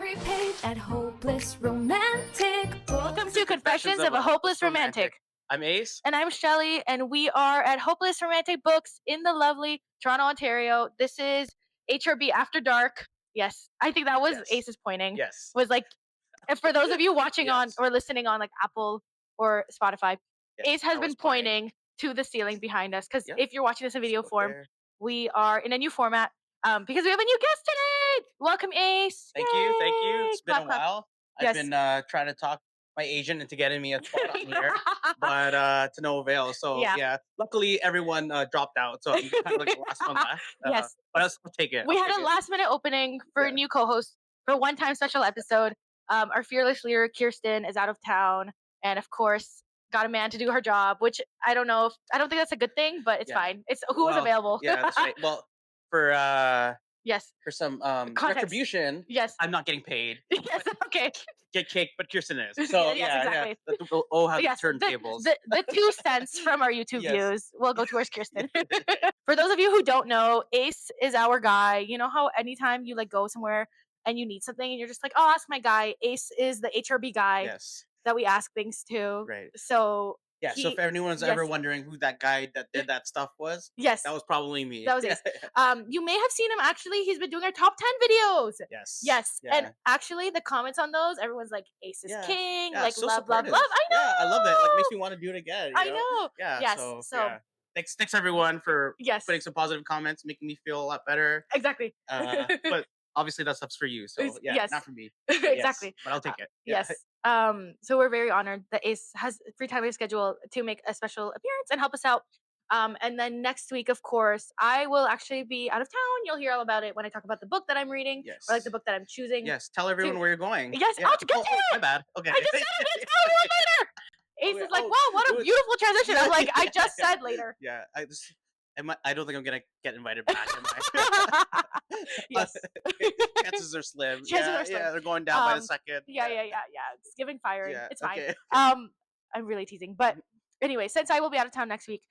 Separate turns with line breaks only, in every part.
every page at Hopeless Romantic Books.
Welcome to Confessions of a Hopeless Romantic.
I'm Ace.
And I'm Shelly, and we are at Hopeless Romantic Books in the lovely Toronto, Ontario. This is HRB After Dark. Yes, I think that was Ace's pointing.
Yes.
Was like, and for those of you watching on or listening on like Apple or Spotify, Ace has been pointing to the ceiling behind us because if you're watching this in video form, we are in a new format because we have a new guest today. Welcome, Ace.
Thank you. It's been a while. I've been trying to talk my agent into getting me a spot on here, but to no avail. So luckily everyone dropped out, so I'm kind of like the last one left. But I'll take it.
We had a last minute opening for a new co-host for a one-time special episode. Our fearless leader Kearston is out of town, and of course got a man to do her job, which I don't think that's a good thing, but it's fine. It's who was available.
Yeah, that's right. Well, for some retribution, I'm not getting paid.
Yes, okay.
Get cake, but Kirsten is. So
exactly.
Oh, how the turntables.
The 2 cents from our YouTube views will go towards Kirsten. For those of you who don't know, Ace is our guy. You know how anytime you like go somewhere and you need something and you're just like, oh, ask my guy. Ace is the HRB guy that we ask things to.
Right.
So
so if anyone's ever wondering who that guy that did that stuff was, that was probably me.
That was Ace. You may have seen him actually. He's been doing our top 10 videos. Yes. Yeah. And actually the comments on those, everyone's like, Ace is king, like so love. I know.
Yeah, I love it. Like makes me want to do it again.
I know.
Yeah.
Yes.
So thanks everyone for putting some positive comments, making me feel a lot better.
Exactly.
But obviously that stuff's for you. So not for me.
Exactly.
But I'll take it.
Yes. So we're very honored that Ace has free time in his schedule to make a special appearance and help us out. And then next week, of course, I will actually be out of town. You'll hear all about it when I talk about the book that I'm reading or like the book that I'm choosing.
Yes. Tell everyone where you're going.
Yes. I'll get to it.
My bad. Okay.
I just said I'm going to tell everyone later. Ace is like, wow, what a beautiful transition. I'm like, I just said later.
Yeah. I don't think I'm going to get invited back.
Yes.
Chances are slim. Yeah, they're going down by the second.
Yeah. It's giving fire. Yeah, it's fine. I'm really teasing. But anyway, since I will be out of town next week,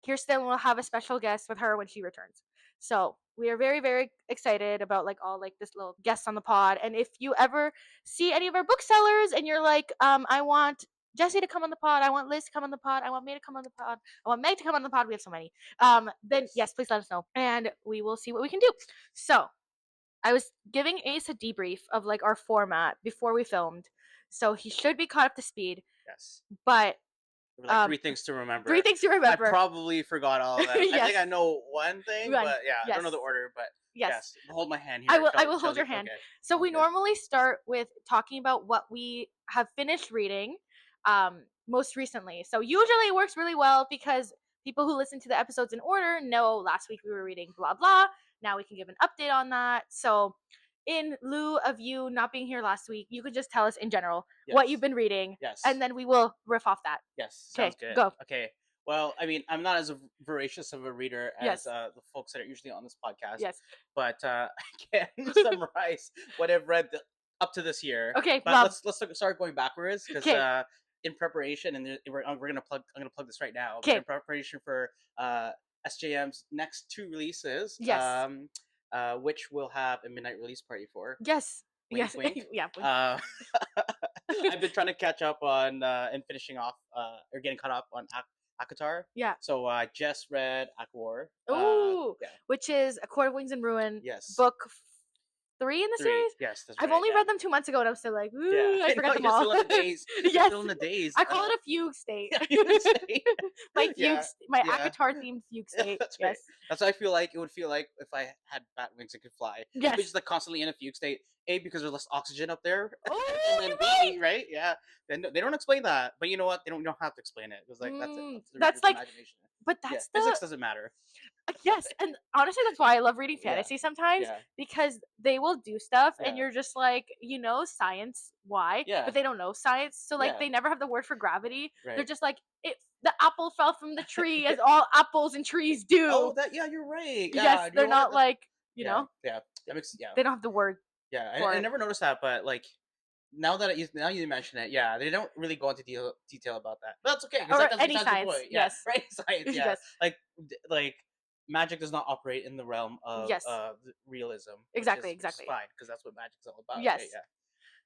Kirsten will have a special guest with her when she returns. So we are very, very excited about like all like this little guests on the pod. And if you ever see any of our booksellers and you're like, I want Jesse to come on the pod, I want Liz to come on the pod, I want May to come on the pod, I want Meg to come on the pod, we have so many, then yes, please let us know and we will see what we can do. So I was giving Ace a debrief of like our format before we filmed, so he should be caught up to speed.
Yes,
but
like 3 things to remember. I probably forgot all of that. I think I know one thing, but I don't know the order, but yes. Hold my hand here.
I will hold your hand. Okay. So we normally start with talking about what we have finished reading most recently. So usually it works really well because people who listen to the episodes in order know last week we were reading blah blah. Now we can give an update on that. So in lieu of you not being here last week, you could just tell us in general what you've been reading.
Yes.
And then we will riff off that.
Yes. Sounds good.
Go.
Okay. Well, I mean, I'm not as voracious of a reader as the folks that are usually on this podcast. Yes. But I can summarize what I've read up to this year.
Okay.
But let's start going backwards because in preparation, and I'm gonna plug this right now. Okay. In preparation for SJM's next 2 releases. Yes. Which we'll have a midnight release party for.
Yes.
Wink, wink. Yeah. I've been trying to catch up on and finishing off or getting caught up on Akatar. Yeah. So I just read Akwar.
Ooh. Which is A Court of Wings and Ruin.
Yes.
Book 3 in the series?
Yes, that's
right. I've only read them 2 months ago and I'm still like, ooh, I forgot them all.
Still in the days.
Yes.
Still in the days.
I call it a fugue state. My Akatar themed fugue state.
That's right. That's what I feel like it would feel like if I had bat wings and could fly. Yes. I'd be just like constantly in a fugue state. A, because there's less oxygen up there.
Oh,
and then B, right? Yeah. Then they don't explain that. But you know what? You don't have to explain it. Because like that's like imagination.
But that's
physics doesn't matter.
Yes, and honestly, that's why I love reading fantasy sometimes because they will do stuff and you're just like, science, why? Yeah. But they don't know science, so like they never have the word for gravity. Right. They're just like, the apple fell from the tree as all apples and trees do.
Oh, you're right. Yeah,
yes, they're not like, know.
Yeah, that makes
They don't have the word.
Yeah, I never noticed that, but like. Now you mention it, they don't really go into detail about that. But that's okay.
Or any science,
right? Science, yeah. Yes. Like magic does not operate in the realm of realism.
Exactly.
Which is fine, because that's what magic's all about.
Yes.
Right? Yeah.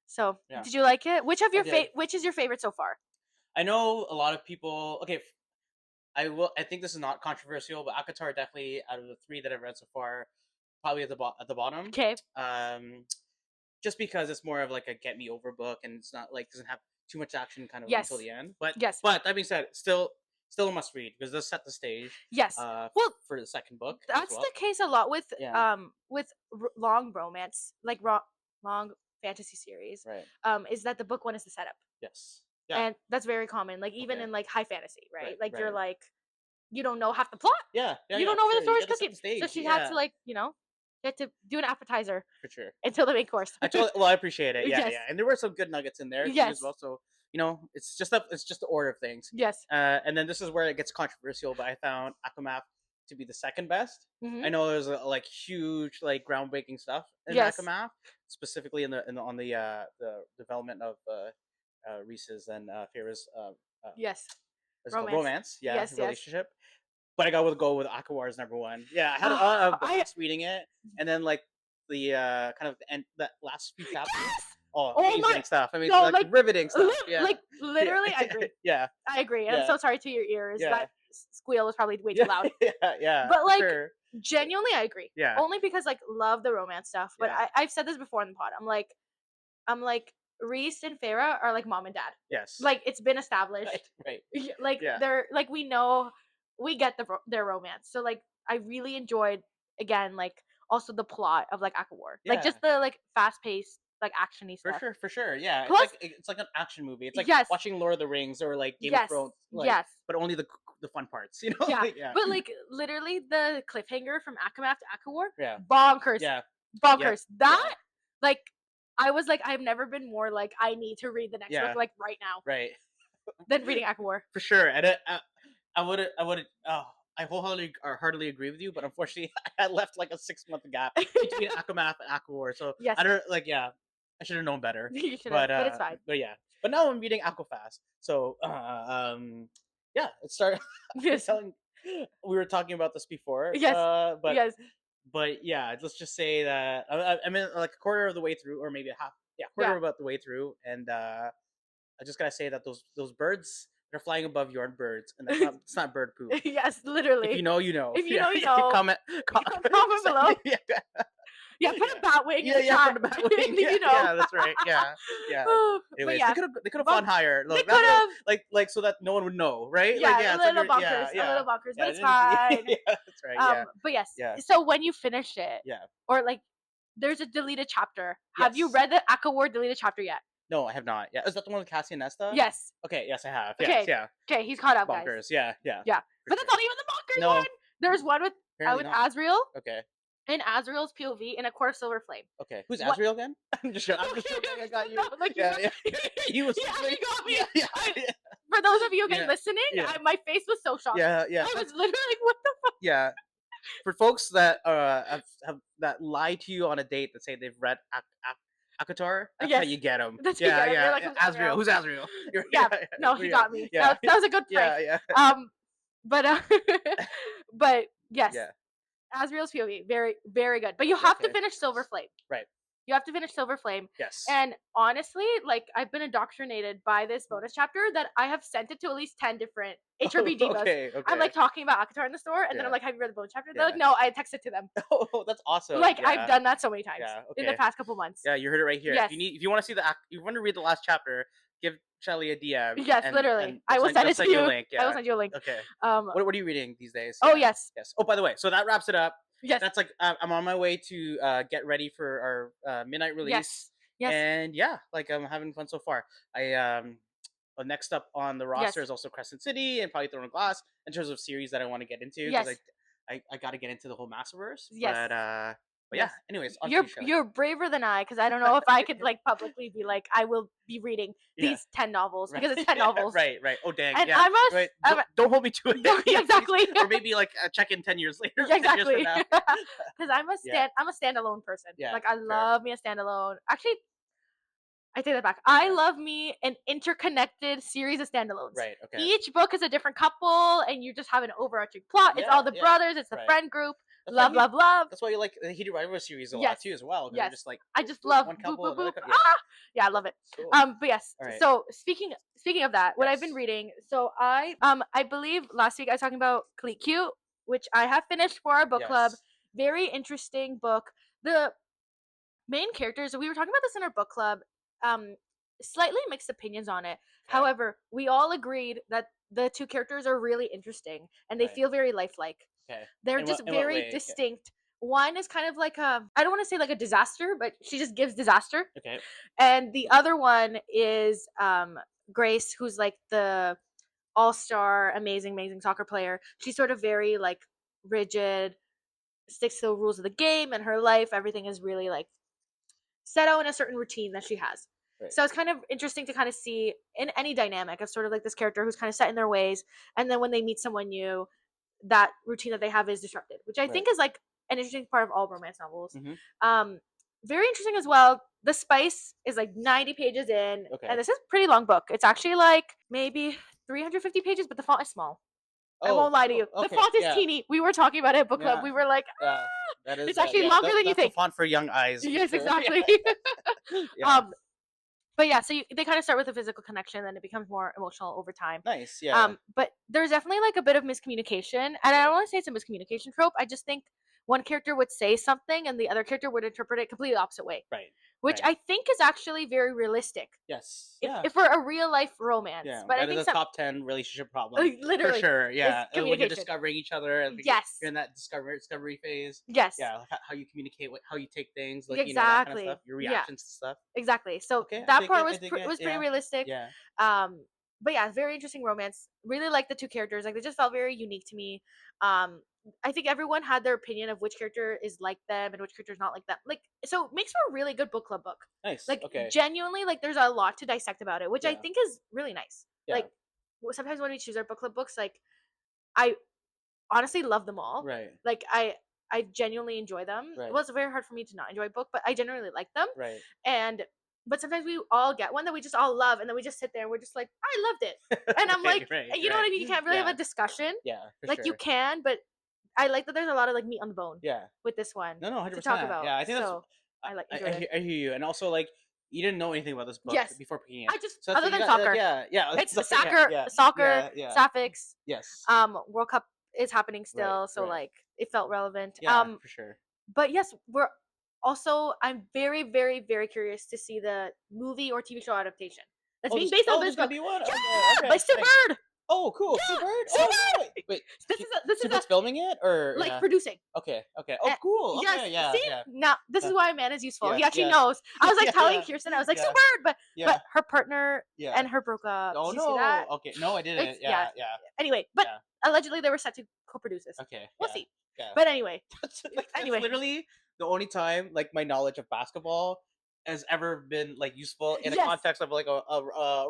So, did you like it? Which is your favorite so far?
I know a lot of people. Okay, I think this is not controversial, but ACOTAR definitely, out of the 3 that I've read so far, probably at the bottom.
Okay.
Just because it's more of like a get me over book, and it's not like doesn't have too much action kind of until the end. But that being said, still a must read, because it does set the stage.
Yes.
For the second book.
That's the case a lot with long romance, like long fantasy series.
Right.
Is that the book 1 is the setup?
Yes. Yeah.
And that's very common, like even in like high fantasy, right? Like you're like, you don't know half the plot.
Yeah.
You don't know where the story's cooking. So she had to like, get to do an appetizer
for sure
until the main course.
I appreciate it. Yeah. And there were some good nuggets in there as well. So it's just the order of things.
Yes.
And then this is where it gets controversial, but I found Akamath to be the second best. I know there's like huge like groundbreaking stuff in Akamath, specifically on the development of Reese's and Feyre's romance relationship. But I got to go with Akawar as number 1. Yeah, I had a lot of blast reading it, and then like the kind of the end, that last few chapters. Amazing stuff. I mean, like riveting stuff.
Like literally, I agree. I agree. And I'm so sorry to your ears. That squeal was probably way too loud. But like, genuinely, I agree. Only because like love the romance stuff. But I've said this before in the pod. I'm like Reese and Feyre are like mom and dad.
Yes.
Like it's been established.
Right.
Like they're like we get their romance. So like I really enjoyed, again, like also the plot of like Akawar. Like just the like fast paced like actiony stuff.
For sure. Yeah.
Plus,
it's like an action movie. It's like watching Lord of the Rings or like Game of Thrones. Like, but only the fun parts,
Yeah. But like literally the cliffhanger from Akamath to Akawar.
Yeah.
Bonkers.
Yeah.
Bonkers. That like I was like, I've never been more like I need to read the next book like right now.
Right.
Than reading Akawar.
For sure. And I would I wholeheartedly or heartily agree with you, but unfortunately I left like a 6-month gap between Akamath and Akawar. So I don't I should have known better.
You should have, but it's fine.
But now I'm reading Aquafast. So it started we were talking about this before. But yeah, let's just say that I'm in like a quarter of the way through, or maybe a half. Quarter about the way through, and I just gotta say that those birds, they're flying above you, aren't birds, and that's not it's not bird poop.
Yes, literally.
If you know, you know.
If you know, you know.
Comment
below. Put a bat wing in the chat.
Put a bat wing.
You know.
Yeah, that's right. Yeah. Anyways, they could have flown higher. Look,
they could have
like so that no one would know, right?
A little bonkers, but it's fine.
That's right.
But yes. So when you finish it, or like, there's a deleted chapter. Have you read the Akawar deleted chapter yet?
No, I have not. Yeah, is that the one with Cassie and Nesta?
Yes.
Okay. Yes, I have.
Okay.
Yes,
Okay, he's caught up,
bonkers.
guys.
Yeah.
But that's not even the bonkers one. There's one with Azriel.
Okay.
And Azriel's POV in A Court of Silver Flame.
Okay. Who's Azriel again? I'm just joking. I got you. He was.
Yeah, he got me. For those of you again listening, my face was so shocked.
Yeah.
I was literally like, what the fuck?
Yeah. For folks that have that lie to you on a date that say they've read Akatar, that's how you get them.
That's
yeah.
Like,
Azriel. Who's Azriel?
No, he got me. That was a good prank. But yes.
Yeah.
Azriel's POV, very, very good. But you have to finish Silver Flame.
Right.
You have to finish Silver Flame.
Yes.
And honestly, like, I've been indoctrinated by this bonus chapter that I have sent it to at least 10 different HRB divas.
Okay.
I'm like talking about Akatar in the store, and then I'm like, have you read the bonus chapter? They're like, no, I texted to them.
Oh, that's awesome.
Like, I've done that so many times in the
Okay.
past couple months.
Yeah, you heard it right here.
Yes.
If you want to see you want to read the last chapter, give Shelly a DM.
Yes, literally. I will send it to you.
Link. Yeah.
I will send you a link.
Okay. What are you reading these days?
Oh, yes.
Oh, by the way, so that wraps it up.
Yes.
That's like I'm on my way to get ready for our midnight release.
Yes.
And like I'm having fun so far. Next up on the roster is also Crescent City and probably Throne of Glass in terms of series that I want to get into, because I got to get into the whole Masterverse.
Yes.
But yeah, anyways,
you're braver than I, because I don't know if I could like publicly be like, I will be reading these 10 novels because it's 10 novels.
Right. Oh dang.
And
don't hold me to it.
Exactly.
Or maybe like check in 10 years later.
Exactly. Because I'm a standalone person.
Yeah,
like I love me a standalone. Actually, I take that back. I love me an interconnected series of standalones.
Right. Okay.
Each book is a different couple, and you just have an overarching plot. It's all the brothers. It's the friend group. Love.
That's why you like the Heated Rivalry series a lot too, as well.
Yes.
Just like
I just love
one couple.
Boop, boop, boop. Yeah, I love it.
Cool.
But yes.
Right.
So speaking of that, what I've been reading. So I believe last week I was talking about Cleat Cute, which I have finished for our book club. Very interesting book. The main characters, we were talking about this in our book club, slightly mixed opinions on it. However, we all agreed that the two characters are really interesting and they feel very lifelike. They're just very distinct. One is kind of like I don't want to say like a disaster, but she just gives disaster. And the other one is Grace, who's like the all-star amazing soccer player. She's sort of very like rigid, sticks to the rules of the game, and her life, everything is really like set out in a certain routine that she has. So it's kind of interesting to kind of see in any dynamic of sort of like this character who's kind of set in their ways, and then when they meet someone new, that routine that they have is disrupted, which I think is like an interesting part of all romance novels. Very interesting as well. The Spice is like 90 pages in, and this is a pretty long book. It's actually like maybe 350 pages, but the font is small. I won't lie to you. The font is teeny. We were talking about it at book club. We were like,
that is,
it's actually longer than you think.
A font for young eyes.
Yes, exactly. But yeah, so they kind of start with a physical connection, then it becomes more emotional over time.
Nice, yeah.
But there's definitely like a bit of miscommunication, and I don't want to say it's a miscommunication trope. I just think one character would say something and the other character would interpret it completely opposite way. Which I think is actually very realistic.
Yes.
If we're a real life romance. But I think
the top 10 relationship problem. Literally. For sure. Yeah. When you're discovering each other and you're in that discovery phase.
Yes.
Yeah. How you communicate, how you take things, like
exactly.
that kind of stuff, your reactions to stuff.
Exactly. So that part was pretty realistic.
Yeah.
But yeah, very interesting romance. Really like the two characters. Like they just felt very unique to me. I think everyone had their opinion of which character is like them and which character is not like them. Like, so it makes for a really good book club book.
Nice.
Like, genuinely, like, there's a lot to dissect about it, which I think is really nice. Like, sometimes when we choose our book club books, like, I honestly love them all. Like, I genuinely enjoy them. It was very hard for me to not enjoy a book, but I genuinely like them. But sometimes we all get one that we just all love, and then we just sit there and we're just like, I loved it. And I'm like, you know what I mean? You can't really have a discussion. Like, you can, but I like that there's a lot of like meat on the bone. With this one.
No, 100%.
To talk about.
Yeah, I think
so
I hear you. And also, like, you didn't know anything about this book before picking it.
I just other than soccer. It's soccer, Sapphics.
Yes.
World Cup is happening still, so like it felt relevant.
For sure.
But yes, I'm very, very, very curious to see the movie or TV show adaptation. That's being based on this book. By Sue Bird.
Oh, cool. Sue Bird? Wait. This is filming it or
like producing.
Okay. Oh, cool. Okay,
See? Now this is why a man is useful. He actually knows. I was like telling Kearston, I was like, Sue Bird, but her partner and her broke up.
Oh,
did you see that?
Okay. No, I didn't.
Anyway, but allegedly they were set to co-produce this.
Okay.
We'll see. But anyway.
That's literally the only time like my knowledge of basketball has ever been like useful in a context of like a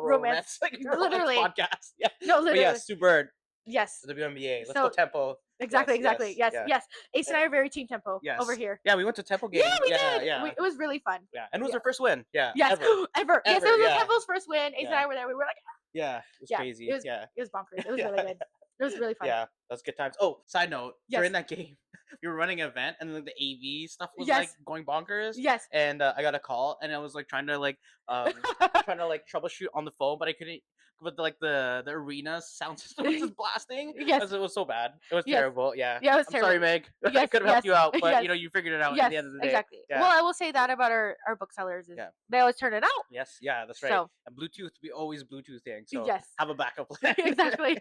romance like
literally
podcast.
No, literally.
But yeah, Sue Bird.
Yes.
The WNBA. Let's go Tempo.
Exactly. Yes. Ace and I are very team Tempo over here.
Yeah, we went to Tempo game.
Yeah, we did. It was really fun.
Yeah, and it was our first win. Yeah.
Yes. Ever. Yes, it was Tempo's first win. Ace and I were there. We were like,
yeah, it was crazy.
It was bonkers. It was really good. It was really fun.
Yeah, that's good times. Oh, side note, during that game, we were running an event, and then the AV stuff was like going bonkers.
Yes.
And I got a call, and I was like trying to troubleshoot on the phone, but I couldn't. But like the arena sound system was just blasting. Because it was so bad. It was terrible. Yeah.
Yeah, it was
I'm
terrible.
sorry, Meg. I could have helped you out, but you figured it out at the end of the day.
Exactly.
Yeah.
Well, I will say that about our booksellers is they always turn it out.
Yes. Yeah, that's right. So, and Bluetooth, we always Bluetoothing. So have a backup plan.
Exactly.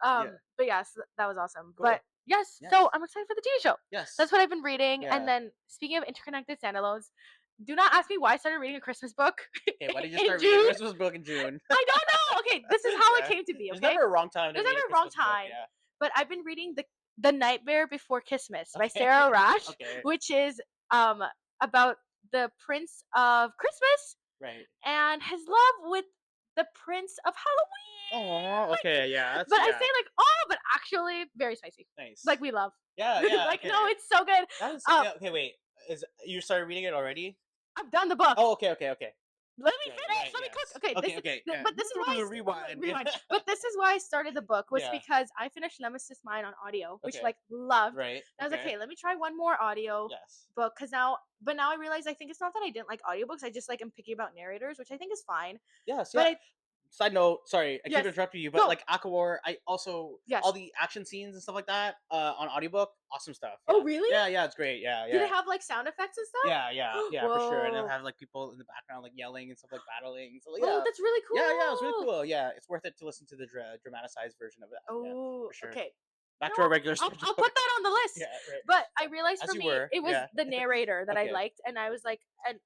But yes, that was awesome. Cool. But yes, so I'm excited for the TV show.
Yes.
That's what I've been reading. And then speaking of interconnected standalones, do not ask me why I started reading a Christmas book.
Okay, why did you start reading a Christmas book in June?
I don't know. Okay, this is how it came to be. Okay?
There's never a wrong time.
There's never a wrong time. But I've been reading the Nightmare Before Christmas by Sarah Rash, which is about the Prince of Christmas, and his love with the Prince of Halloween.
Oh, okay, yeah.
But I say but actually very spicy.
Nice.
Like we love.
Yeah.
No, it's so good.
Okay, wait. You started reading it already?
I've done the book.
Oh, okay.
Let me finish. Let me cook. Okay. But this is why rewind. But this is why I started the book was because I finished Nemesis Mine on audio, which like loved.
Right.
And I was like, hey, let me try one more audio book because now I realize I think it's not that I didn't like audiobooks. I just like am picky about narrators, which I think is fine.
Yes.
But
Side note, sorry, I keep interrupting you, but like Aquawar, I also all the action scenes and stuff like that on audiobook, awesome stuff.
Oh really?
Yeah, it's great. Yeah.
Do they have like sound effects and stuff?
Yeah, for sure. And they'll have like people in the background like yelling and stuff like battling. So
Oh, that's really cool.
Yeah, it's really cool. Yeah, it's worth it to listen to the dramatized version of that.
Oh,
for sure.
Okay.
Back to our regular
I'll put that on the list.
Yeah, right.
But I realized for me, it was the narrator that I liked, and I was like, and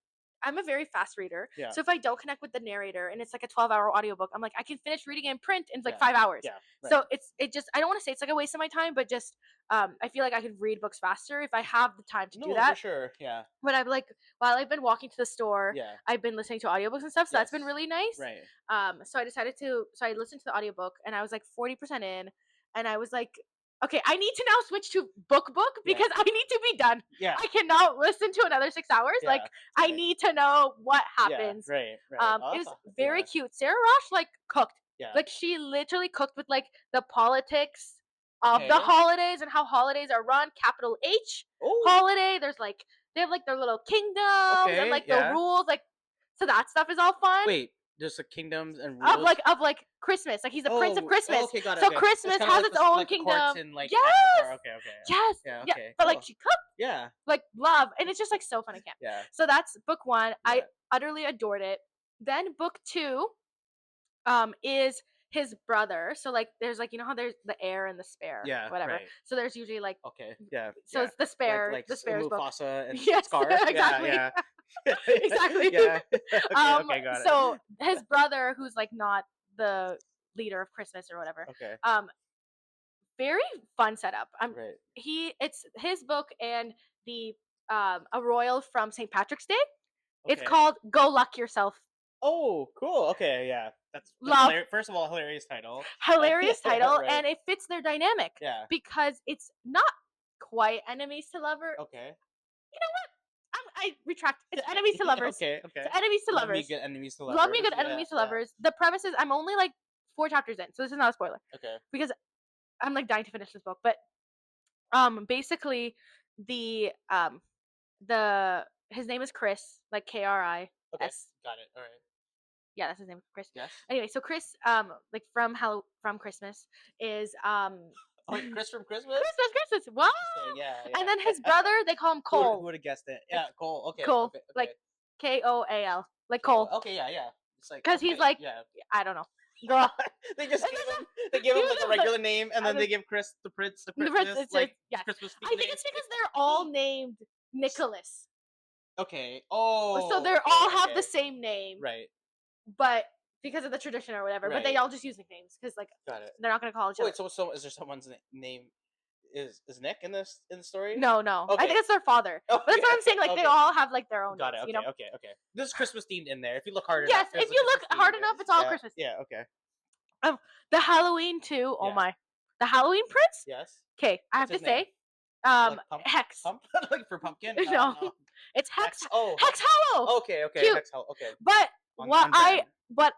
I'm a very fast reader.
Yeah.
So if I don't connect with the narrator and it's like a 12-hour audiobook, I'm like, I can finish reading it in print in like 5 hours.
Yeah. Right.
So it just, I don't want to say it's like a waste of my time, but just I feel like I could read books faster if I have the time to do that.
For sure. Yeah.
But I'm like, while I've been walking to the store, I've been listening to audiobooks and stuff, so that's been really nice.
Right.
So I listened to the audiobook and I was like 40% in, and I was like, okay, I need to now switch to book because I need to be done.
Yeah.
I cannot listen to another 6 hours. Like I need to know what happens.
Right.
It was very cute. Sarah Rosh like cooked.
Yeah.
Like she literally cooked with like the politics of the holidays and how holidays are run. Capital H holiday. There's like they have like their little kingdoms and like the rules. Like so that stuff is all fun.
Wait. Just the kingdoms and rules
of like Christmas, like he's the prince of Christmas.
Okay, got it.
So Christmas has its own kingdom.
And, like,
yes.
Okay.
Yes.
Yeah.
Yeah.
Okay.
But like she cooked.
Yeah.
Like love, and it's just like so fun at camp.
Yeah.
So that's book 1. I utterly adored it. Then book 2, is his brother. So like there's like how there's the heir and the spare.
Yeah.
Whatever.
Right.
So there's usually like
So
it's the spare,
like
the spare's book.
Mufasa and
Yes,
Scar.
exactly.
Yeah.
Exactly.
Yeah. Okay, got it.
So his brother, who's like not the leader of Christmas or whatever.
Okay.
Very fun setup.
Right.
It's his book and the a royal from St. Patrick's Day.
Okay.
It's called Go Luck Yourself.
Oh, cool. Okay, yeah. That's
love.
First of all, hilarious title.
Hilarious title,
right.
and it fits their dynamic.
Yeah.
Because it's not quite enemies to lovers.
Okay.
You know what? I retract. It's enemies to lovers.
Okay.
It's enemies to lovers.
Love me good enemies to lovers.
Love me good enemies to lovers. The premise is I'm only like 4 chapters in, so this is not a spoiler.
Okay.
Because I'm like dying to finish this book, but basically the his name is Chris, like Kri.
Okay.
S.
Got it. All right.
Yeah, that's his name, Chris.
Yes.
Anyway, so Chris, like from Christmas is
Chris from Christmas.
Christmas. Wow.
Yeah.
And then his brother, they call him Cole.
Who would have guessed it? Yeah, Cole. Okay.
Cole,
okay.
like Koal, like Cole.
Okay. Yeah. It's like
because he's like I don't know. Girl.
They give him like a regular name, and then they give Chris the Prince of Christmas. Christmas.
I think it's because they're all named Nicholas.
Okay. Oh.
So they're all have the same name.
Right.
But because of the tradition or whatever, but they all just use nicknames because like they're not gonna call each other.
Wait, so is there someone's name? Is Nick in the story?
No.
Okay.
I think it's their father. But that's what I'm saying. Like they all have like their own.
Got it.
Names,
Okay. Okay. This is Christmas themed in there. If you look hard enough.
Yes, if you look hard enough, it's all Christmas.
Yeah. Okay.
The Halloween too. Oh my, the Halloween Prince.
Yes.
Okay, I have to say, Hex.
Like for pumpkin.
No, it's Hex.
Oh,
Hex Hollow.
Okay.
Cute.
Hex Hollow. Okay.
But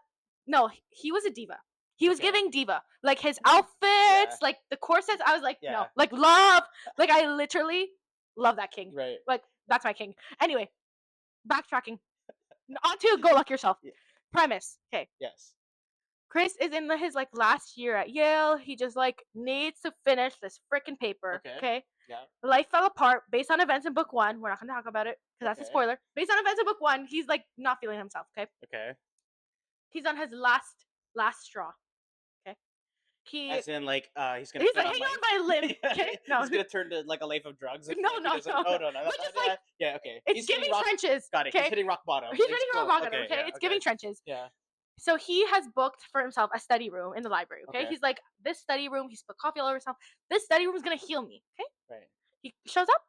no, he was a diva. He was giving diva, like his outfits, like the corsets. I was like, no, like love, like I literally love that king.
Right.
Like that's my king. Anyway, backtracking. On to Go Luck Yourself. Yeah. Premise. Okay.
Yes.
Chris is in his like last year at Yale. He just like needs to finish this freaking paper. Okay.
Yeah.
Life fell apart based on events in book 1. We're not gonna talk about it because that's a spoiler. Based on events in book 1, he's like not feeling himself. Okay.
Okay.
He's on his last straw. Okay.
As in like he's
like hang on my limb. Okay. No.
He's gonna turn to like a life of drugs.
No.
Oh no. But
just like
okay.
It's giving trenches.
Got it. He's hitting rock bottom.
He's hitting rock bottom. Okay. It's giving trenches.
Yeah.
So he has booked for himself a study room in the library. Okay. He's like, this study room. He's put coffee all over himself. This study room is gonna heal me. Okay.
Right.
He shows up.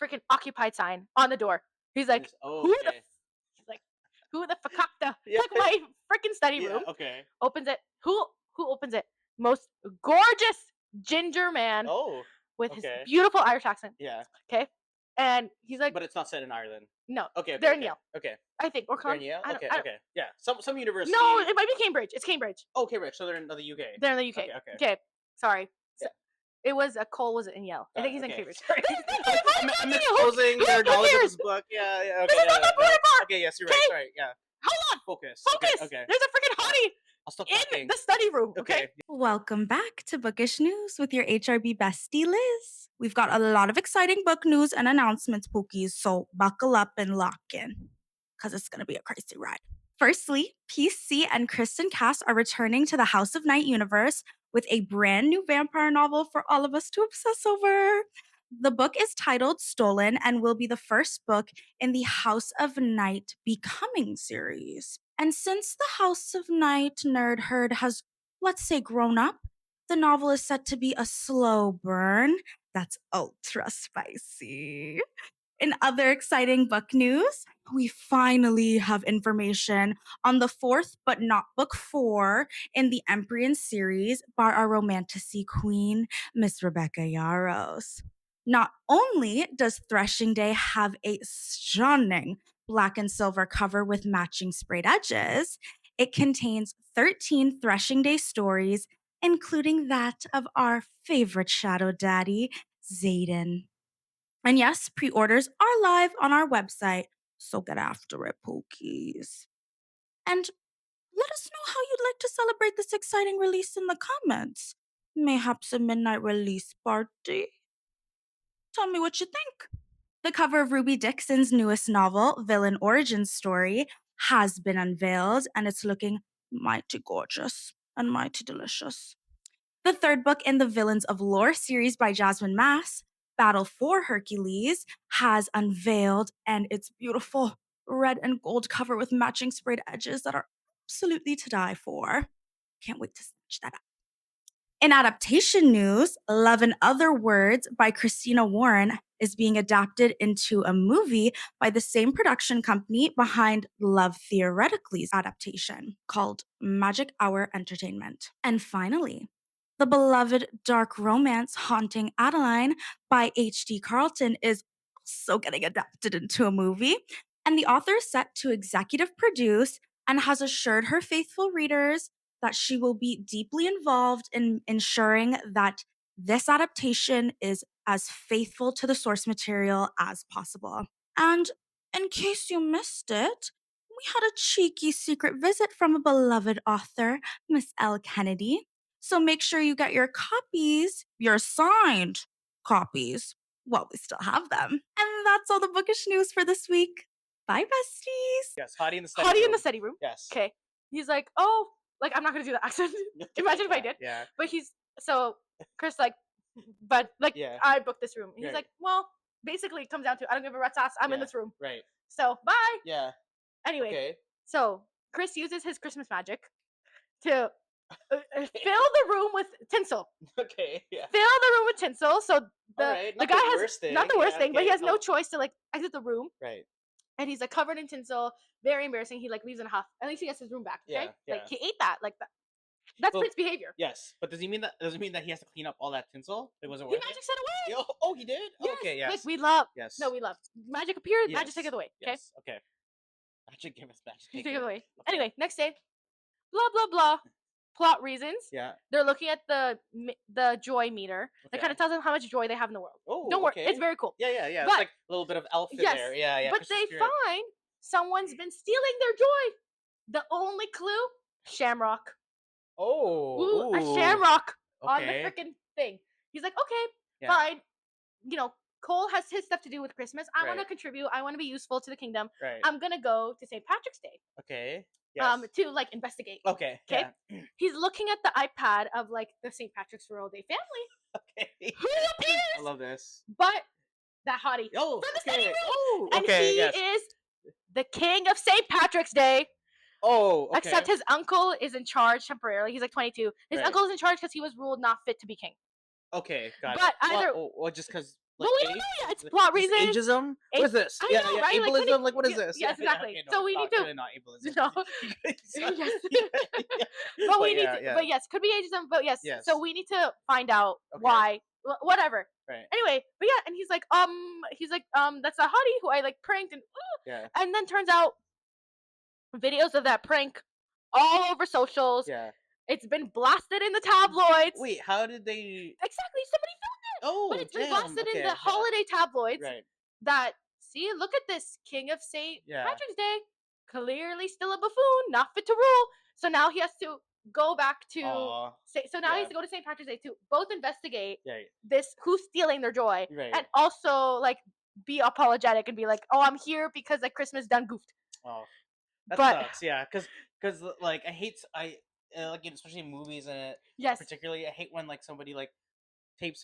Freaking occupied sign on the door. He's like, who the fakakta? Took my freaking study room.
Okay.
Opens it. Who opens it? Most gorgeous ginger man.
Oh.
With his beautiful Irish accent.
Yeah.
Okay. And he's like,
but it's not set in Ireland.
No.
Okay.
They're in Yale.
Okay.
I think. Or
they're in Yale? Okay. Yeah. Some university.
No, it might be Cambridge. It's Cambridge.
Oh, Cambridge. So they're in the UK.
They're in the UK. Okay. Sorry.
Yeah.
It was Cole was in Yale. I think he's in Cambridge.
Sorry. I'm exposing their knowledge of this book. Yeah. Okay.
This is not that important part.
Okay. Yes, you're right. Sorry. Yeah.
Hold on.
Focus.
Okay. There's a freaking hottie
I'll stop
in
talking.
the study room. Okay.
Welcome back to Bookish News with your HRB bestie, Liz. We've got a lot of exciting book news and announcements, Pookies, so buckle up and lock in, because it's going to be a crazy ride. Firstly, PC and Kristen Cass are returning to the House of Night universe with a brand new vampire novel for all of us to obsess over. The book is titled Stolen and will be the first book in the House of Night Becoming series. And since the House of Night nerd herd has, let's say, grown up, the novel is set to be a slow burn that's ultra spicy. In other exciting book news, we finally have information on the fourth but not book 4 in the Empryon series by our romantasy queen, Miss Rebecca Yarros. Not only does Threshing Day have a stunning black and silver cover with matching sprayed edges, it contains 13 Threshing Day stories, including that of our favorite shadow daddy, Xaden. And yes, pre-orders are live on our website, so get after it, Pookies. And let us know how you'd like to celebrate this exciting release in the comments. Mayhaps a midnight release party? Tell me what you think. The cover of Ruby Dixon's newest novel, Villain Origin Story, has been unveiled, and it's looking mighty gorgeous and mighty delicious. The third book in the Villains of Lore series by Jasmine Mass, Battle for Hercules, has unveiled, and it's beautiful red and gold cover with matching sprayed edges that are absolutely to die for. Can't wait to snatch that up. In adaptation news, Love and Other Words by Christina Warren is being adapted into a movie by the same production company behind Love Theoretically's adaptation, called Magic Hour Entertainment. And finally, the beloved dark romance Haunting Adeline by H.D. Carlton is also getting adapted into a movie, and the author is set to executive produce and has assured her faithful readers that she will be deeply involved in ensuring that this adaptation is as faithful to the source material as possible. And in case you missed it, we had a cheeky secret visit from a beloved author, Miss L. Kennedy. So make sure you get your copies, your signed copies, while we still have them. And that's all the bookish news for this week. Bye, besties.
Yes, Hottie in the study room.
In the study room.
Yes.
Okay. He's like, oh, like, I'm not going to do the accent. Imagine if I did.
Yeah.
But so Chris, like, but, like,
yeah.
I booked this room. And he's
Right.
like, well, basically it comes down to, I don't give a rat's ass. I'm in this room.
Right.
So, bye.
Yeah.
Anyway.
Okay.
So, Chris uses his Christmas magic to fill the room with tinsel.
Okay. Yeah.
Fill the room with tinsel. So the guy has not the worst thing, but he has no choice to, like, exit the room.
Right.
And he's, like, covered in tinsel. Very embarrassing. He, like, leaves in a huff. At least he gets his room back. Okay.
Yeah.
Like, he ate that. Like that. That's Prince behavior.
Yes, but does it mean that he has to clean up all that tinsel? It wasn't
He
worth
magic set away.
Oh, he did.
Yes.
Okay. Yes.
Like, we love.
Yes.
No, we love. Magic appeared.
Yes.
Magic take it away. Okay.
Yes. Okay. Magic give us magic.
Take it away.
Okay.
Anyway, next day. Blah blah blah. Plot reasons.
Yeah.
They're looking at the joy meter. That kind of tells them how much joy they have in the world.
Oh,
don't worry,
okay.
it's very cool.
Yeah.
But,
it's like a little bit of elf in there. Yeah.
But
Christmas
they
spirit.
find someone's been stealing their joy. The only clue: shamrock.
Oh.
Ooh, a shamrock on the
Okay.
freaking thing. He's like, okay,
Yeah.
fine. You know, Cole has his stuff to do with Christmas. I want to
Right.
contribute. I want to be useful to the kingdom.
Right.
I'm gonna go to St. Patrick's Day.
Okay. Yes.
To, like, investigate.
Okay.
Okay.
Yeah.
He's looking at the iPad of, like, the St. Patrick's Royal Day family.
Okay.
Who appears?
I love this.
But that hottie.
Oh.
From the
Okay.
study room.
Oh.
And
Okay.
he
Yes.
is the king of St. Patrick's Day.
Oh. Okay.
Except his uncle is in charge temporarily. He's like 22. His
Right.
uncle is in charge because he was ruled not fit to be king.
Okay. Got
But
it.
either.
Or just because.
Well, we don't know yet. It's plot reasons.
Ageism? What is this?
I
Yeah,
know,
yeah.
right? Like,
Ableism? Like, what is this?
Yes, exactly.
Okay, no,
So we
it's
need
not,
to.
really not ableism.
No.
Yes.
Yes. But we need to.
yeah.
But yes, could be ageism. But yes.
Yes.
So we need to find out
Okay.
why. Whatever.
Right.
Anyway, but yeah, and he's like, that's a hottie who I like pranked and
Yeah.
And then turns out videos of that prank all over socials.
Yeah.
It's been blasted in the tabloids.
Wait, how did they?
Exactly, somebody filmed it.
Oh,
but it's been
damn.
blasted in
Okay,
the holiday tabloids.
Right.
That see, look at this King of St.
Yeah.
Patrick's Day, clearly still a buffoon, not fit to rule. So now he has to go back to so now he has to go to St. Patrick's Day to both investigate this who's stealing their joy, and also like be apologetic and be like, oh, I'm here because like Christmas done goofed.
Oh, that sucks. Yeah, because like I hate like especially in movies and particularly I hate when like somebody like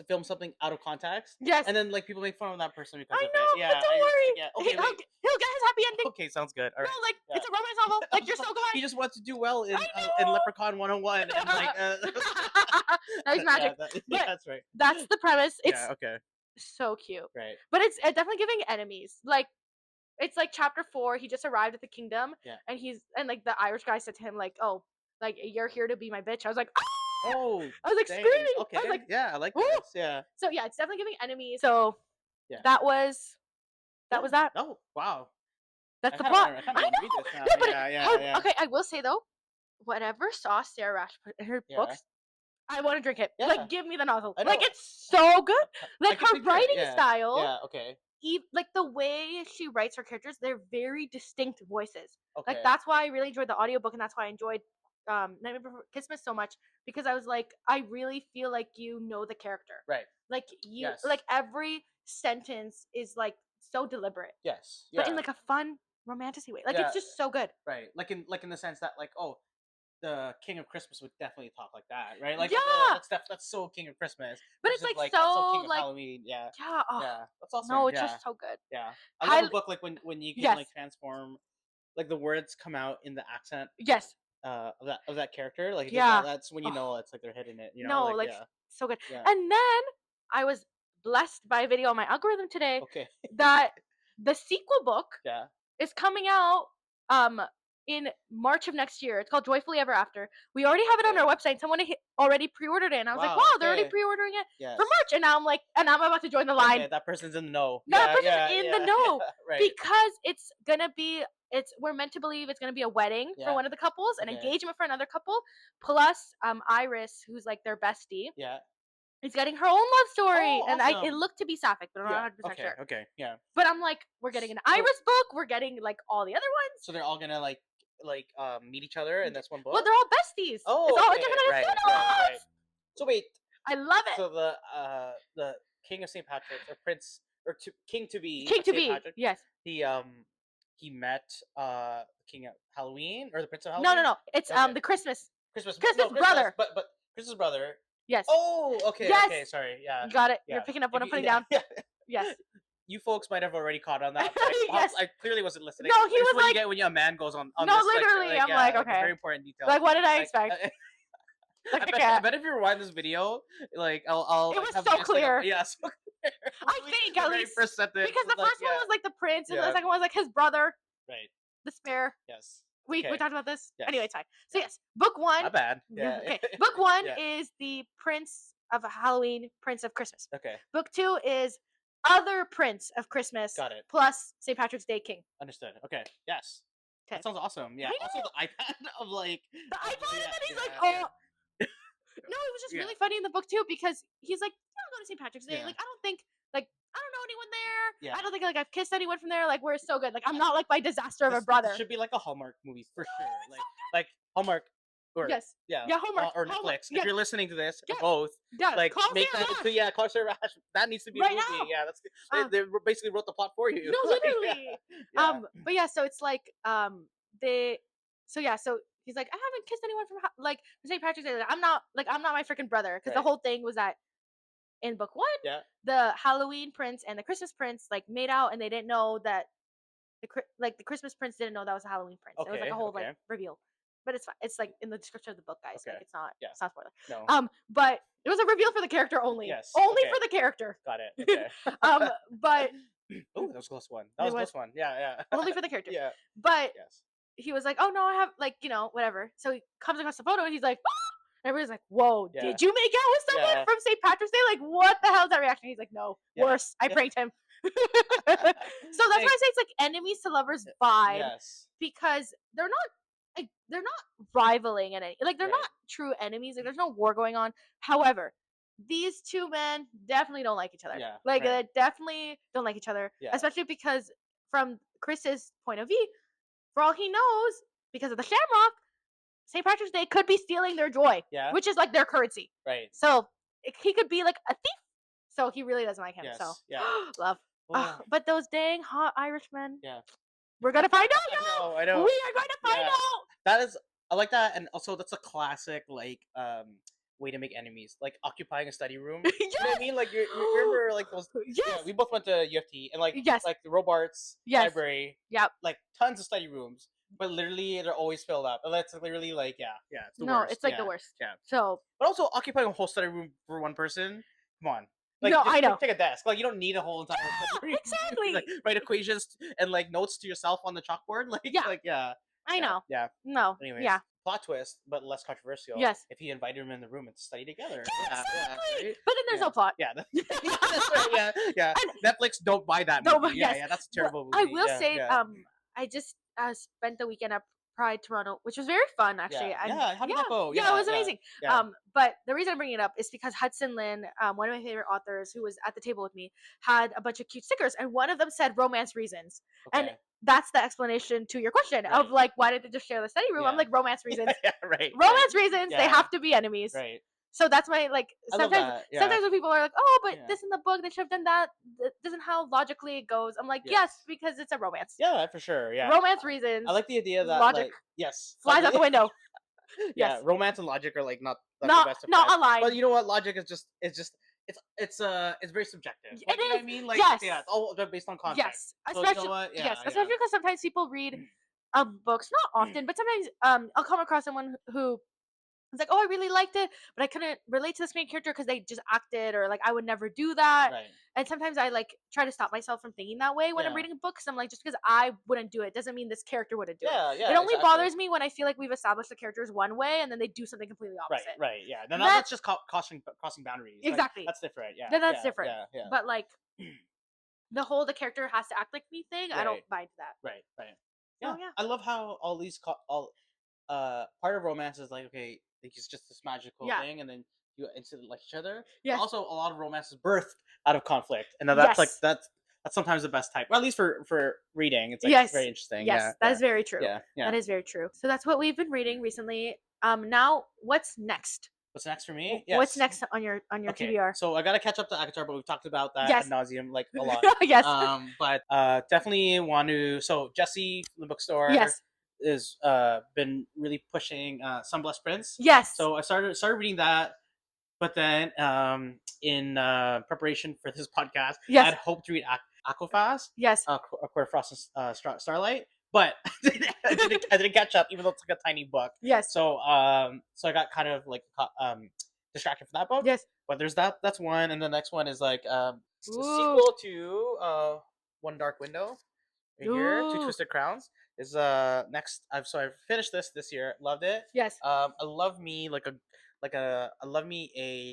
films something out of context.
Yes.
And then like people make fun of that person because
I
of
know,
it. Yeah.
But don't worry.
Okay,
he'll get his happy ending.
Okay, sounds good. All right.
No, like it's a romance novel. Like you're so good.
He just wants to do well in Leprechaun 101 and like
that was magic.
That's right.
That's the premise. It's
okay.
So cute.
Right.
But it's definitely giving enemies. Like it's like chapter 4, he just arrived at the kingdom and like the Irish guy said to him like, "Oh, like you're here to be my bitch." I was like,
"Oh."
I was like screaming.
Okay.
I was like,
yeah, I like this. Yeah.
So yeah, it's definitely giving enemies. So that was that.
Oh, wow.
That's the plot.
I know.
Yeah, but yeah. Okay, I will say though, whatever sauce Sarah Rash put in her books, I want to drink it. Like, give me the nozzle. Like, it's so good. Like her writing style.
Yeah. Okay.
Like the way she writes her characters, they're very distinct voices.
Okay.
Like that's why I really enjoyed the audiobook, and that's why I enjoyed Nightmare Before Christmas so much, because I was like, I really feel like you know the character.
Right.
Like you like every sentence is like so deliberate.
Yes.
But in like a fun romantic way. Like it's just so good.
Right. Like in the sense that like, oh, the King of Christmas would definitely talk like that, right? Like that's so King of Christmas.
But it's like
so
King
of
like
Halloween. Yeah.
Yeah. Oh,
yeah. That's awesome.
No, it's just so good.
Yeah. I love a book like when you can like transform, like the words come out in the accent.
Yes.
Of that character, like that's when you know it's like they're hitting it. You know,
so good. Yeah. And then I was blessed by a video on my algorithm today.
Okay.
That the sequel book is coming out in March of next year. It's called Joyfully Ever After. We already have it on our website. Someone already pre-ordered it, and I was like, wow, they're already pre-ordering it for March. And now I'm like, and I'm about to join the line.
Okay, that person's in the know.
That person's in the know.
Right.
Because it's gonna be. We're meant to believe it's gonna be a wedding for one of the couples, an engagement for another couple, plus Iris, who's like their bestie.
Yeah.
Is getting her own love story,
and
awesome. It looked to be sapphic, but I'm not 100% sure.
Okay, yeah.
But I'm like, we're getting an Iris book, we're getting like all the other ones.
So they're all gonna like meet each other in this one book.
Well, they're all besties.
Oh,
it's all different
right. So wait,
I love it.
So the King of St. Patrick, or Prince, or King to be, Patrick,
yes.
He met King of Halloween, or the Prince of Halloween.
No. It's the Christmas brother.
But Christmas brother.
Yes.
Oh, okay.
Yes.
Okay, sorry. Yeah.
You got it. Yeah. You're picking up what I'm putting down. Yes.
You folks might have already caught on that.
Yes.
I clearly wasn't listening.
No, he was like,
when a man goes on.
No,
this,
literally. I'm like, okay.
Very important detail.
Like, what did I expect?
I bet if you rewind this video, like I'll.
It was so clear.
So clear.
I think at least
first sentence
because the first one was like the prince, and the second one was like his brother.
Right.
The spare.
Yes.
We talked about this.
Yes.
Anyway, it's fine. So yes, book 1.
Not bad.
Yeah. Okay. Book 1 is the Prince of Halloween, Prince of Christmas.
Okay.
Book 2 is other Prince of Christmas.
Got it.
Plus St. Patrick's Day King.
Understood. Okay. Yes. Okay. That sounds awesome. Yeah. Also the iPad of like
the iPad, and then he's like, oh. No, it was just really funny in the book too, because he's like, I'll go to St. Patrick's Day. Like, I don't think, like, I don't know anyone there. I don't think like I've kissed anyone from there. Like, we're so good. Like, I'm not like my disaster of a brother.
This should be like a Hallmark movie for sure. Like Hallmark. Or,
yes.
Yeah.
Yeah. Hallmark.
Or Netflix.
Yes.
If you're listening to this, both.
Yeah.
Like make that into Call Sarah Rash. That needs to be a movie.
Now.
Yeah. That's they basically wrote the plot for you.
No, literally. But yeah. So it's like So he's like, I haven't kissed anyone from St. Patrick's Day. Like, I'm not my freaking brother, because the whole thing was that in book 1, the Halloween prince and the Christmas prince like made out, and they didn't know that the Christmas prince didn't know that was a Halloween prince. It was like a whole like reveal, but it's fine. It's like in the description of the book, guys. Like it's not spoiler.
No.
But it was a reveal for the character only.
Yes.
Only for the character.
Got it. Okay.
But
oh, that was a close one. That was a close one. Yeah.
Only for the character.
Yeah.
But he was like, oh no, I have whatever. So he comes across the photo and he's like, Everybody's like, whoa, did you make out with someone from St. Patrick's Day? Like, what the hell is that reaction? He's like, no, worse. I pranked him. So that's why I say it's like enemies to lovers vibe.
Yes.
Because they're not rivaling in any, like they're not true enemies. Like there's no war going on. However, these two men definitely don't like each other.
Yeah,
Like they definitely don't like each other.
Yeah.
Especially because from Chris's point of view, for all he knows, because of the Shamrock, St. Patrick's Day could be stealing their joy, which is like their currency.
Right.
So he could be like a thief. So he really doesn't like him.
Yes.
So
Yeah.
love. But those dang hot Irishmen.
Yeah.
We're gonna find out.
I know.
We are going to find out.
That is, I like that, and also that's a classic like way to make enemies, like occupying a study room. You know what I mean? Like you remember like those? Yeah, we both went to U of T, and like like the Robarts library.
Yep.
Like tons of study rooms, but literally they're always filled up, and that's literally like it's the worst.
No, it's like the worst.
Yeah.
So,
but also occupying a whole study room for one person. Come on. Like,
no,
just,
I know.
Take a desk. Like, you don't need a whole entire.
Exactly.
Like, write equations and like notes to yourself on the chalkboard. Like,
I know.
Yeah.
No.
Anyways,
yeah.
Plot twist, but less controversial.
Yes.
If he invited him in the room and study together.
Exactly.
Right?
But then there's no plot.
Yeah. That's right. Yeah. And Netflix, don't buy that movie. Yeah. That's a terrible movie.
I will say, I just spent the weekend at Pride Toronto, which was very fun, actually.
How did that go?
Yeah, it was amazing. But the reason I'm bringing it up is because Hudson Lin, one of my favorite authors who was at the table with me, had a bunch of cute stickers, and one of them said romance reasons. Okay. And that's the explanation to your question of like, why did they just share the study room? I'm like, romance reasons. Romance reasons. They have to be enemies.
Right.
So that's my like. Sometimes when people are like, "Oh, but this in the book, they should have done that." That isn't how logically it goes. I'm like, yes, because it's a romance.
Yeah, for sure. Yeah.
Romance reasons.
I like the idea that
logic.
Like,
flies out the window.
Yeah, romance and logic are like not the best of
not aligned.
But you know what? Logic is just it's very subjective. Like,
it is.
You know what I mean? Like, it's all based on context.
Yes, especially especially because sometimes people read books, not often, but sometimes I'll come across someone who. It's like, oh, I really liked it, but I couldn't relate to this main character because they just acted, or like I would never do that.
Right.
And sometimes I like try to stop myself from thinking that way when I'm reading a book. Because I'm like, just because I wouldn't do it doesn't mean this character wouldn't do it.
Yeah.
It only bothers me when I feel like we've established the characters one way and then they do something completely opposite.
Right. Yeah. Then that's just crossing boundaries.
Exactly.
Like, that's different. Yeah.
Then that's different.
Yeah.
But like the whole character has to act like me thing, I don't buy into that.
Right. Yeah. I love how all these part of romance is like, okay, like it's just this magical thing, and then you instantly like each other. Yeah. Also, a lot of romance is birthed out of conflict, and that's like that's sometimes the best type. Well, at least for reading, it's like very interesting.
Yes, that is very true.
Yeah.
That is very true. So that's what we've been reading recently. Now, what's next?
What's next for me?
What's next on your TBR?
So I gotta catch up to Avatar, but we've talked about that ad nauseum like a lot.
Yes.
But definitely want to. So Jesse from the bookstore.
Yes.
Is been really pushing Sunblessed Prince.
Yes.
So I started reading that, but then in preparation for this podcast, I had hoped to read Aquafast.
Yes.
Aqua Frost and Starlight, but I didn't catch up, even though it's like a tiny book.
Yes.
So I got kind of like distracted from that book.
Yes.
But there's that's one, and the next one is like a sequel to One Dark Window. Right here, Two Twisted Crowns is next. I've finished this year. Loved it.
Yes.
I love me a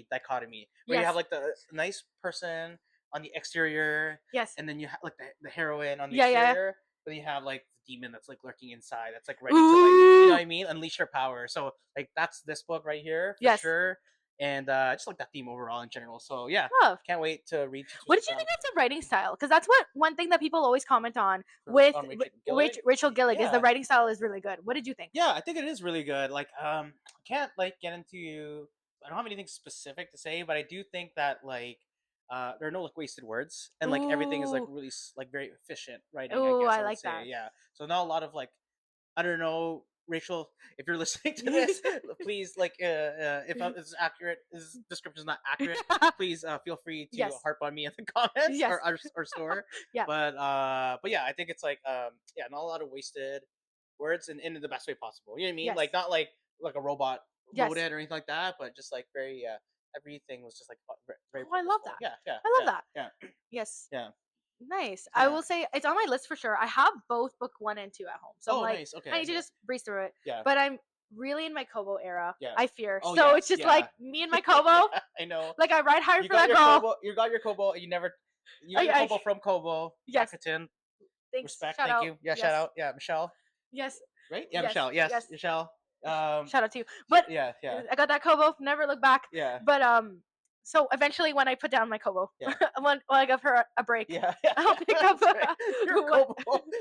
dichotomy where you have like the nice person on the exterior.
Yes.
And then you have like the heroine on the exterior. But then you have like the demon that's like lurking inside. That's like ready to like, you know what I mean, unleash her power. So like that's this book right here for sure. And I just like that theme overall in general. So yeah, can't wait to read.
What did you think of the writing style? Because that's one thing that people always comment on with Rachel Gillig is the writing style is really good. What did you think?
Yeah, I think it is really good. Like I can't like get into. I don't have anything specific to say, but I do think that like there are no like wasted words, and like everything is like really like very efficient writing. I like that. Yeah, so not a lot of like I don't know. Rachel, if you're listening to this, please, like, if it's accurate, this description is not accurate, please feel free to harp on me in the comments or store. But yeah, I think it's like not a lot of wasted words and in the best way possible. You know what I mean? Like not like a robot wrote it or anything like that, but just like very everything was just like very.
I love that.
Yeah,
I love that.
Yeah.
Yes.
Yeah.
Nice. I will say it's on my list for sure. I have both book 1 and 2 at home, so I'm like,
nice. Okay,
I need to just breeze through it.
Yeah.
But I'm really in my Kobo era.
Yeah.
I fear.
Oh,
so
yes,
it's just
yeah.
like me and my Kobo.
I know.
Like I ride hard
You
for
got
that
your
girl.
Kobo. You got your Kobo. You got your Kobo from Kobo.
Yes.
Rakuten.
Thanks.
Respect.
Shout
Thank
out.
you. Yeah.
Yes.
Shout out. Yeah. Michelle.
Yes.
Right. Yeah.
Yes.
Michelle. Yes.
Yes.
Michelle.
Shout out to you. But
yeah.
I got that Kobo. Never look back.
Yeah.
But so eventually when I put down my Kobo,
Yeah.
when I give her a break,
Yeah.
I'll pick up
your Kobo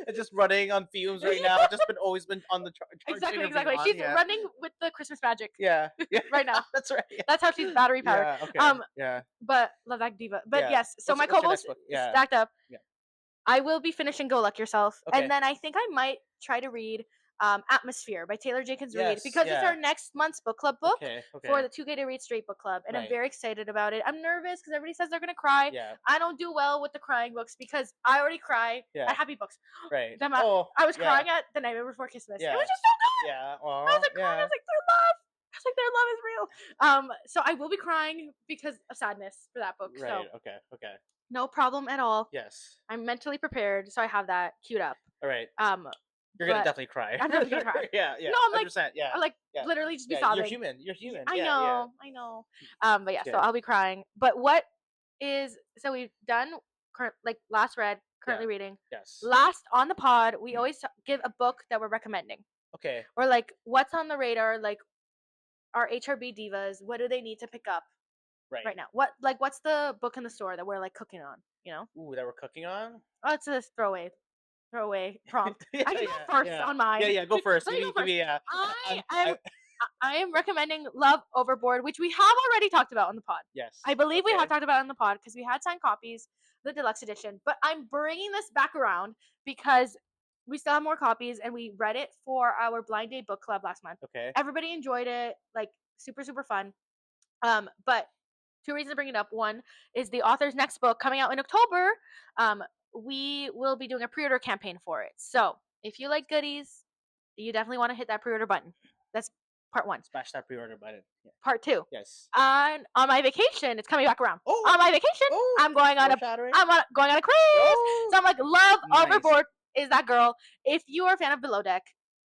is just running on fumes right now. Just always been on the
Exactly.
On,
She's running with the Christmas magic.
Yeah.
Right now.
That's right. Yeah.
That's how she's battery powered.
Yeah. Okay. Yeah.
But love that diva. But
Yeah.
yes, so my Kobo's stacked up.
Yeah.
I will be finishing Go Luck Yourself,
Okay.
and then I think I might try to read Atmosphere by Taylor Jenkins Reid,
Yes,
because it's our next month's book club book for the 2K to Read Straight book club, and I'm very excited about it. I'm nervous because everybody says they're gonna cry.
Yeah.
I don't do well with the crying books because I already cry at happy books.
Right.
I was crying at The Nightmare Before Christmas.
Yeah.
It was just so good.
Yeah.
I was like crying. I was like, their love. I was like, their love is real. So I will be crying because of sadness for that book.
Right.
So
Okay.
no problem at all.
Yes.
I'm mentally prepared, so I have that queued up.
All right. You're
but
gonna definitely cry.
I'm definitely gonna cry.
Yeah.
No, I'm like,
100%, yeah.
I'm like literally just be sobbing.
You're human.
I
Yeah,
know. But yeah, so I'll be crying. But what is so we've done last read, currently reading.
Yes.
Last on the pod, we always give a book that we're recommending.
Okay.
Or like what's on the radar, like our HRB divas, what do they need to pick up right now? What's the book in the store that we're like cooking on, you know?
Ooh, that we're cooking on?
Oh, it's a throwaway prompt. I can go first on mine.
Yeah, go first.
Let me go first.
I
am recommending Love Overboard, which we have already talked about on the pod.
Yes.
I believe we have talked about it on the pod because we had signed copies, the deluxe edition. But I'm bringing this back around because we still have more copies, and we read it for our blind date book club last month.
Okay.
Everybody enjoyed it, like super, super fun. But two reasons to bring it up. One is the author's next book coming out in October. We will be doing a pre-order campaign for it. So if you like goodies, you definitely want to hit that pre-order button. That's part one.
Smash that pre-order button. Yeah.
Part two.
Yes.
On my vacation, it's coming back around. On my vacation, I'm going on going on a cruise. So I'm like, Love Overboard is that girl. If you are a fan of Below Deck,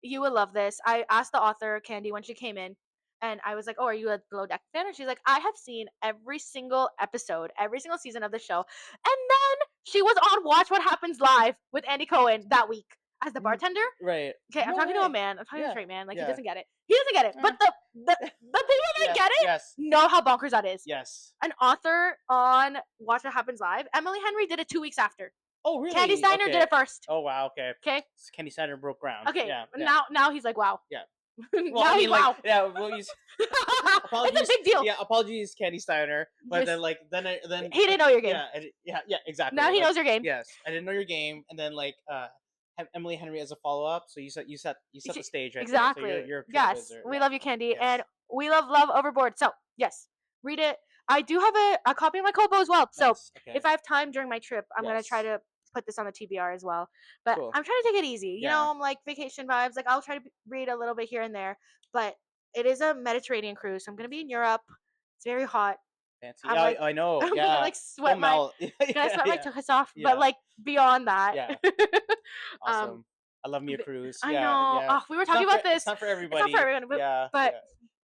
you will love this. I asked the author, Candy, when she came in, and I was like, oh, are you a Below Deck fan? And she's like, I have seen every single episode, every single season of the show. And then she was on Watch What Happens Live with Andy Cohen that week as the bartender.
Right.
Okay, I'm talking to a man. I'm talking to a straight man. Like, he doesn't get it. He doesn't get it. But the people that get it know how bonkers that is.
Yes.
An author on Watch What Happens Live. Emily Henry did it 2 weeks after.
Oh, really?
Candy Steiner did it first.
Oh, wow. Okay.
Okay.
Candy Steiner broke ground.
Okay.
Yeah.
Now he's like, wow.
Yeah.
Well, now he's wow.
Apologies.
It's a big deal.
Yeah, apologies, Candy Steiner. But then
he didn't know your game.
Yeah, exactly.
Now he knows your game.
Yes, I didn't know your game, and then Emily Henry as a follow up. So you set the stage. Right
exactly.
So you're
yes, we love you, Candy,
yes.
and we love Overboard. So yes, read it. I do have a copy of my Kobo as well. So if I have time during my trip, I'm gonna try to put this on the TBR as well. But I'm trying to take it easy. You know, I'm like vacation vibes. Like I'll try to read a little bit here and there. But it is a Mediterranean cruise. So I'm gonna be in Europe. It's very hot.
Fancy. I know.
I'm gonna like sweat my tuchus off.
Yeah.
But like beyond that.
Yeah. Awesome. I love me a cruise.
I know.
Yeah.
Oh, we were talking about this.
It's not for everybody.
It's not for everyone. But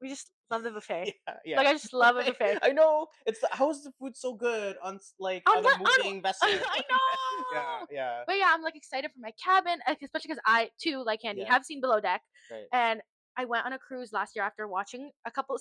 we just love the buffet. Yeah. Like I just love a buffet.
I know. How is the food so good on a moving vessel?
I know.
Yeah.
But yeah, I'm like excited for my cabin, especially because I too, like Candy, have seen Below Deck, and I went on a cruise last year after watching a couple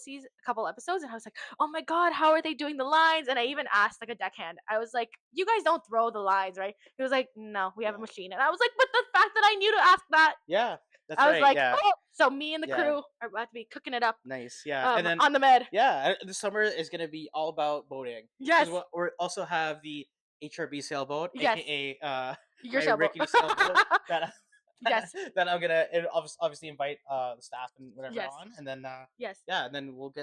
episodes, and I was like, oh my god, how are they doing the lines? And I even asked like a deckhand. I was like, you guys don't throw the lines, right? He was like, no, we have a machine. And I was like, but the fact that I knew to ask that.
Yeah. That's
I was like, oh, so me and the crew are about to be cooking it up.
Nice, yeah. And then
on the med.
Yeah, the summer is gonna be all about boating.
Yes.
We also have the HRB sailboat, aka
your sailboat.
sailboat that that I'm gonna obviously invite the staff and whatever on, and then and then we'll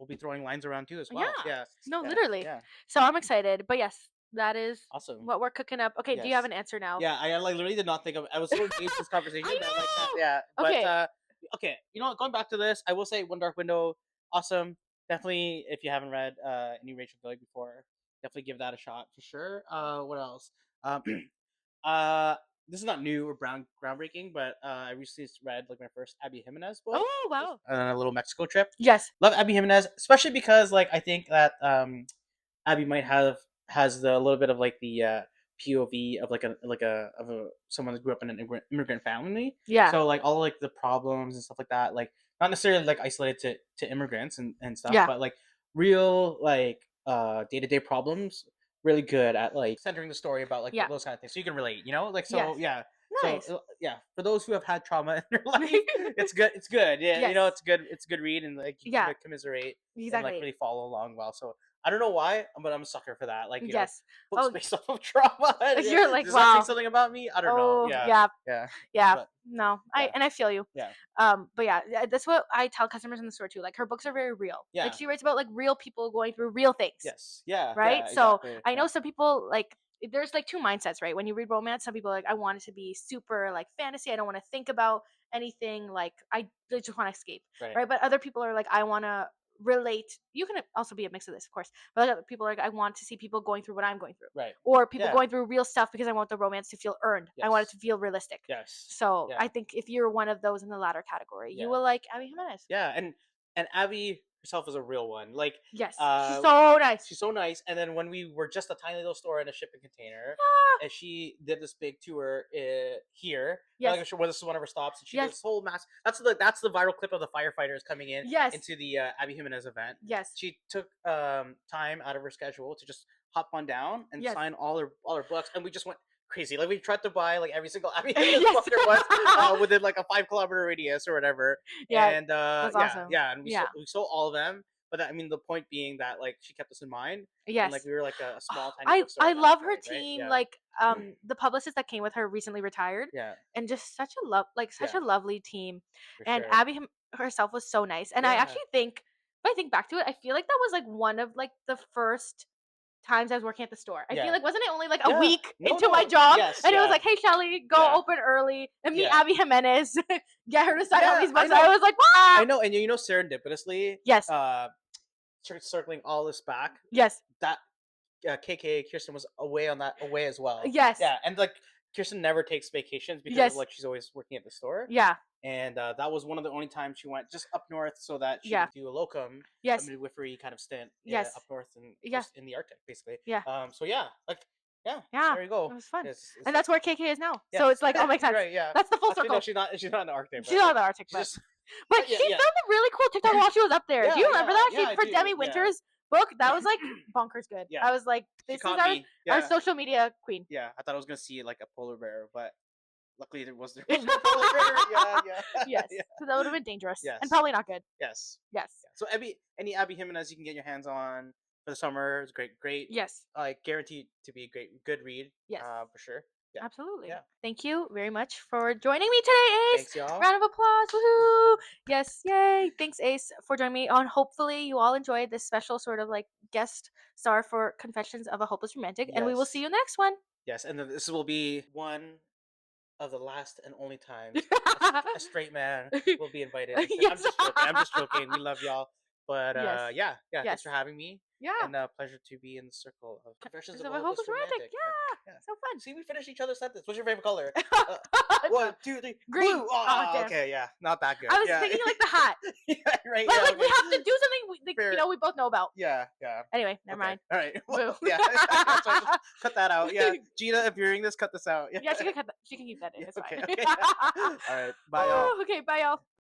be throwing lines around too as well. Yeah.
No, literally. Yeah. So I'm excited, but yes. That is
awesome.
What we're cooking up. Okay, do you have an answer now?
Yeah, I literally did not think of. I was so engaged in this conversation.
I know!
Yeah.
Okay.
But okay, you know what? Going back to this, I will say One Dark Window, awesome. Definitely, if you haven't read any Rachel Billy before, definitely give that a shot for sure. What else? this is not new or groundbreaking, but I recently read like my first Abby Jimenez book.
Oh wow!
On a little Mexico trip.
Yes,
love Abby Jimenez, especially because like I think that Abby might has the little bit of like the POV of like a someone that grew up in an immigrant family.
yeah.
So like all like the problems and stuff like that, like not necessarily like isolated to immigrants and stuff,
Yeah.
but like real like day-to-day problems. Really good at like centering the story about like
Yeah.
those kind of things, so you can relate, you know, like so
Yes.
yeah.
Nice.
So yeah, for those who have had trauma in their life, it's good. It's good. Yeah, you know,
Yes.
it's good. It's a good read, and like you
Yeah.
can commiserate and
Exactly.
like really follow along well. So I don't know why, but I'm a sucker for that. Like you know,
Yes.
books
Oh,
based off of trauma.
you're like,
Does that say
wow.
something about me? I don't know.
Oh,
Yeah.
yeah.
Yeah. But
No,
yeah.
I feel you.
yeah.
But yeah, that's what I tell customers in the store too. Like her books are very real.
Yeah.
Like she writes about like real people going through real things.
Yes. Yeah.
Right.
Yeah,
So
exactly.
I know
Yeah.
some people like there's like two mindsets, right? When you read romance, some people are like, I want it to be super like fantasy. I don't want to think about anything. Like I just want to escape. Right. But other people are like, I want to relate. You can also be a mix of this, of course. But other people are like, I want to see people going through what I'm going through.
Right.
Or people
Yeah.
going through real stuff because I want the romance to feel earned. I want it to feel realistic.
Yes.
So
Yeah.
I think if you're one of those in the latter category, you will like Abby Jimenez.
Yeah, and Abby herself is a real one. Like
Yes, she's so nice.
She's so nice. And then when we were just a tiny little store in a shipping container, and she did this big tour here.
Yes.
I'm not sure whether this is one of her stops. And she
Yes.
did this whole mass. That's the viral clip of the firefighters coming in into the Abby Jimenez event.
Yes.
She took time out of her schedule to just hop on down and sign all her books, and we just went crazy. Like we tried to buy like every single Abby Jimenez book there was within like a 5-kilometer radius or whatever.
Yeah,
and
that's awesome.
and we sold all of them. But I mean, the point being that like she kept us in mind.
Yes.
And, like we were like a small tiny bookstore
I
at that
love her
point, right?
team.
Yeah.
Like the publicist that came with her recently retired.
Yeah.
And just such a lovely team.
For
and
sure.
Abby herself was so nice. And I actually think if I think back to it, I feel like that was like one of like the first times I was working at the store. I feel like wasn't it only like a week into my job? And it was like, hey Shelly, go open early and meet Abby Jimenez. Get her to sign all these books. I was like, wow.
I know, and you know, serendipitously,
yes.
Circling all this back.
Yes.
That KK Kearston was away as well.
Yes.
Yeah, and like Kearston never takes vacations because of, like she's always working at the store.
Yeah.
And that was one of the only times she went just up north so that she could do a locum, a midwifery kind of stint up north and in the Arctic, basically.
Yeah.
So yeah, like yeah, there you go.
It was fun.
It's
and that's where KK is now. So it's like, oh my god,
right, yeah.
That's the full
Actually,
circle.
No, she's not in the Arctic.
She's not in the Arctic, but she filmed a really cool TikTok while she was up there. Do you remember that? For Demi Winter's book, that was like bonkers good. I was like, this is our social media queen.
Yeah, I thought I was gonna see like a polar bear, but luckily there was no polar bear.
Yes, because that would have been dangerous.
Yes.
And probably not good.
Yes.
So
any Abby Jimenez you can get your hands on for the summer is great.
Yes.
Guaranteed to be a good read.
Yes.
For sure. Yeah.
Absolutely. Yeah. Thank you very much for joining me today, Ace.
Thanks, y'all.
Round of applause. Woohoo. Yes. Yay. Thanks, Ace, for joining me on. Hopefully you all enjoyed this special sort of like guest star for Confessions of a Hopeless Romantic. And we will see you in the next one.
Yes. And this will be one of the last and only times a straight man will be invited.
Yes.
I'm just joking. We love y'all. But yeah. Thanks for having me.
Yeah.
And pleasure to be in the circle of Confessions of a Hopeless
Romantic. Yeah. So fun.
See, we finished each other's sentence. What's your favorite color? 1, 2, 3.
Green.
Blue. Oh, okay, yeah. Not that good.
I was thinking like the hat.
Right.
But like we have to do something we both know about.
Yeah.
Anyway, never mind.
All right.
Blue.
Yeah. So just cut that out. Yeah. Gina, if you're hearing this, cut this out.
Yeah, she can cut that. She can keep that in. It's fine.
Okay. All right. Bye, y'all.
Okay, bye, y'all.